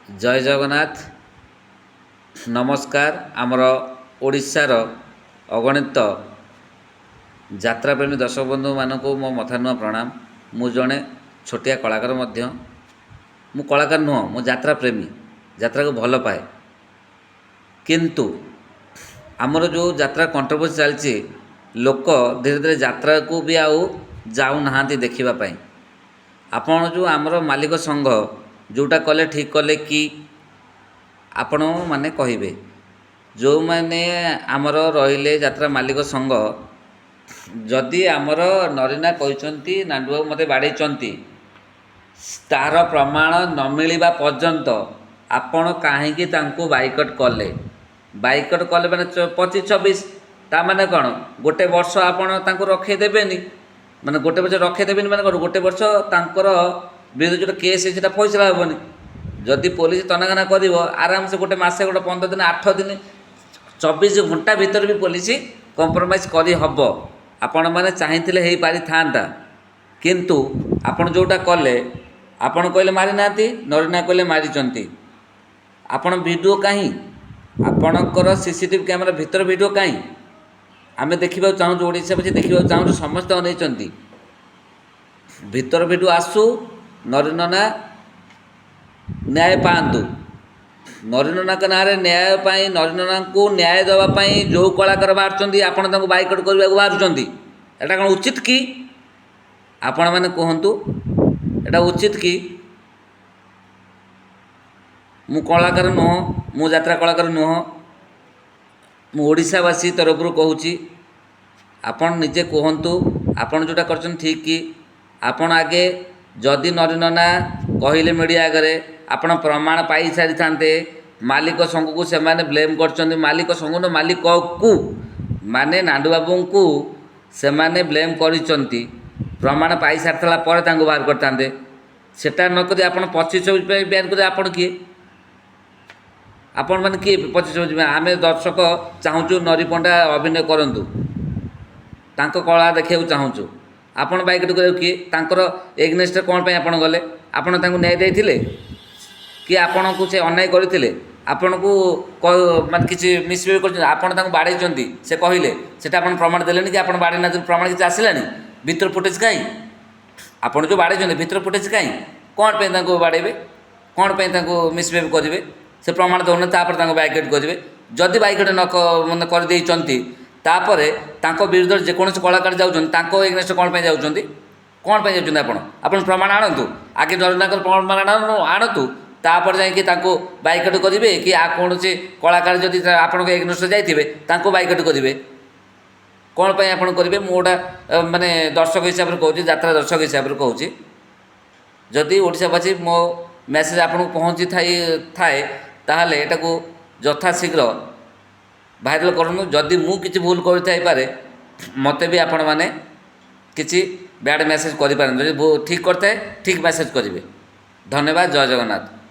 जय जगन्नाथ। नमस्कार। आमर ओडिशार अगणित यात्राप्रेमी दर्शक बंधु मानक मो मथानुआ प्रणाम। मु जड़े छोटिया कलाकार मध्य मु कलाकार नुह, मु यात्रा प्रेमी, यात्रा को भल पाए। किंतु आमर जो यात्रा कंट्रोवर्सी चलती, लोक धीरे धीरे यात्रा को भी आउ जाऊ नहांती देखिबा पई। आपण जो आमर मालिक संघ जोटा कले ठीक कले कि आपण माने कहिबे, जो माने आमर रहिले यात्रा मालिक संघ, जदि आमर नरीना कहते नांडुबाबू मते बाड़ेचंती तार प्रमाण न मिलवा पर्यंत आपण कहीं तांको बाइकट कले माने 25-26 ता माने कौन गोटे वर्ष आपण तांको रखे देबेनी, माने गोटे वर्ष रखे देबेनी माने कौन गोटे वर्ष तांकर विरुद्ध जो केस है फैसला हेनी। जदि पुलिस तनाघना कर आराम से गोटे मसे गोटे 15 दिन 8 दिन 24 घंटा भीतर भी पुलिस कंप्रोमाइज करी हब। आपण मैंने चाहिए हो पारि था, किंतु आपण जोटा कले आपण कहले मारी नाती, नरीना कहले मारी। आपण वीडियो कहीं आपणकर सीसीटीवी कैमेरा भीतर वीडियो कहीं आमे देखा चाहूँ, ओडिशा बच्चे देखा चाहूँ, समस्त अनेचंती भीतर वीडियो आसू, नरीना न्याय पातु। नरीना ना न्याय पाई, नरीना को न्याय देवाई जो कलाकार बाहर आपण बाइकआउट करने को बाहर, एटा कौन उचित कि? आपण मैंने कहतु एटा उचित कि? मु कलाकार नुह, मु यात्रा कलाकार नुह, मु ओडिशावासी तरफ कहूँ आपण निजे कहतु आपण जोटा कर ठीक कि? आपण आगे जदि नरीना कहले मीडिया आगे आपण प्रमाण पाई सारी थांते, मालिक संघ को से माने ब्लेम कर, मालिक संघ न मालिक को माने नांडुबाबू को से माने ब्लेम कर, प्रमाण पाई सारी पर बाहर करते। सेटा नक आप 25-26 बयान कर आपण किए? आपण मैंने किए 25-26? आम दर्शक चाहूँ नरी पंडा अभिनय करूँ, तांको कला देखा चाहूँ। आपण बाइक कर किए? तांकर एग्नेस्ट कौन पे आपण गले? आपण तांको न्याय देइथिले कि आपण को से अन्याय करथिले? आपण को माने किछि मिसबिहेव कर, आपण तांको बाड़ेचंती से कहले, सेटा आपण प्रमाण देलेनी कि आपण बाड़े ना? प्रमाण किछि आसिलानी? भीतर फुटेज काई? आपण जो बाड़ेचंती भीतर फुटेज काई? कौन पे तांको बाड़ेबे? कौन पे तांको मिसबिहेव करिवे? से प्रमाण दौने तापर तांको बाइकआउट करिवे। जदि बाइकआउट न माने कर देइचंती तापरे तांको विरुद्ध जेकोसी कलाकार जाउछन, तांको एग्नेस्ट कौन पे जाउछंती? कौन पे जाउछंती? आपण प्रमाण आणतु, आगे नरीनाकर प्रमाण आणतु, तापर जाइए बाइकआउट करेंगे कि कौन से कलाकार जदि आपण एग्नेस्ट जाइए तांको बाइकआउट करेंगे? कौन पे आप करेंगे? मोटा माने दर्शक हिसाब से कहूँ, यात्रा दर्शक हिसाब से कहूँ, जदि ओडिशावासी मो मेसेज आपको पहुँची थाए ताहले एटा को यथाशीघ्र भाइराल करूँ। जदि मु किसी भूल करे मते भी आपण मैंने किसी बैड मेसेज करें, जब ठीक करते ठीक मेसेज करेंगे। धन्यवाद। जय जगन्नाथ।